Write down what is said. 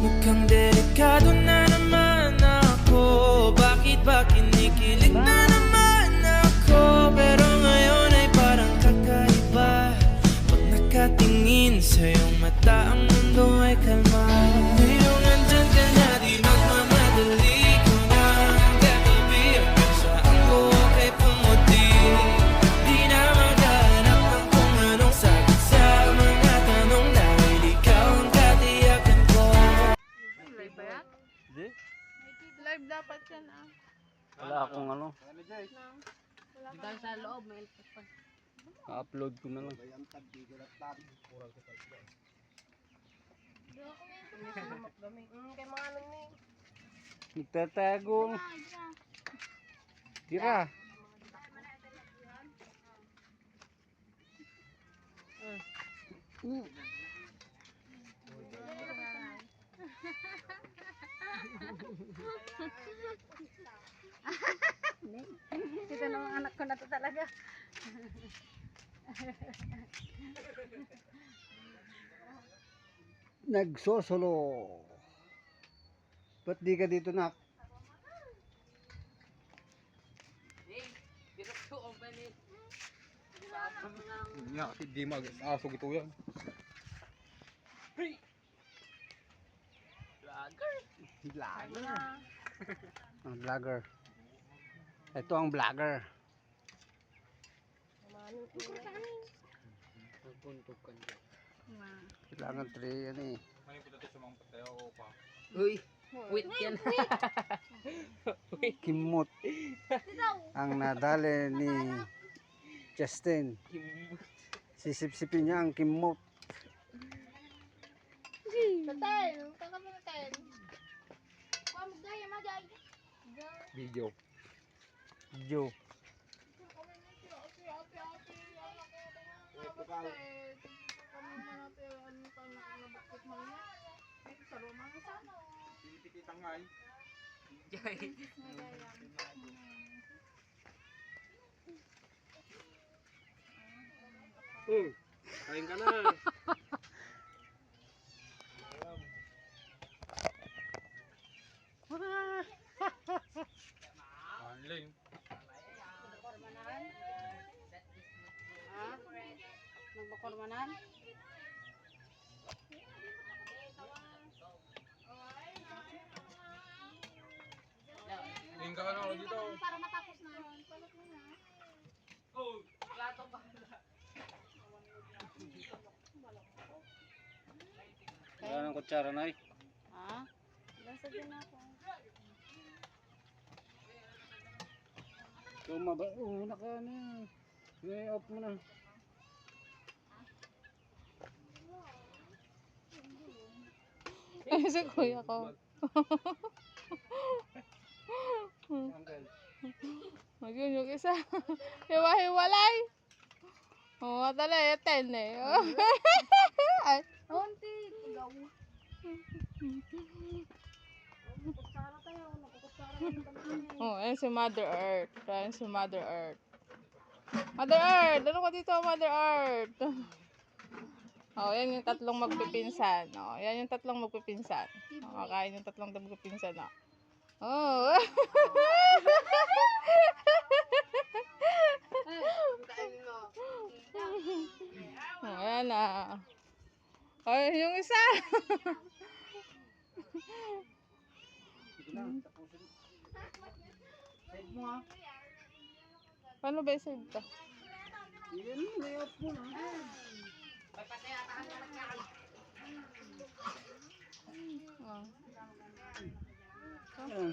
Mukhang delikado na naman ako. Bakit ba kinikilig na naman ako? Pero ngayon ay parang kakaiba. Pag nakatingin sa iyong mata, ang mundo ay kalma. Ngayong andyan ka na, di magmamadali ko na katabi. Hanggang sa ang buhok ay pumuti. Di na maghanap ng kung anong sagot sa mga tanong, dahil ikaw ang katiyakan ko. Live ba yan? Hindi. Live dapat yan ah. Wala akong ano. Dahil sa loob, may ilpas pa. Na-upload ko na lang. Kay mga ano ni. Nagtatago. Tira. Ito na mga anak ko na to talaga. Nagsosolo. Ba't di ka dito, nak? Nga, hindi mag-asog ito yan. Vlogger. Ang vlogger. Ito ang vlogger. Kailangan 3 yan eh. Uy, wait yan. Kimot. Ang nadali ni Justin. Sisipsipin niya ang kimot. Tatay, kakapatay. Magaya, magay. Video. Joe. Kain ka na. Anling. Magbakormanan? Tingin ka na dito. Para matapos na. Wala ng kutsara na eh. Ha? Basta din ako. Tumaba. Naka ano yan. I-off mo na. Ay, sa kuya ko. Yun yung isa. Hiwa-hiwalay. Oo, tala, 10 eh. Ay. Onti. Ikaw. Oh, ayan si Mother Earth. Ayan si Mother Earth. Mother Earth! Ano ka dito, Mother Earth? Oh, yan yung tatlong magpipinsan. Oh, yan yung tatlong magpipinsan. Oh, kakain yung tatlong magpipinsan. Oh. Oh, ayan na. Ay, yung isa. Paano ba i-save ka? I-off mo na. Oh. Ayan.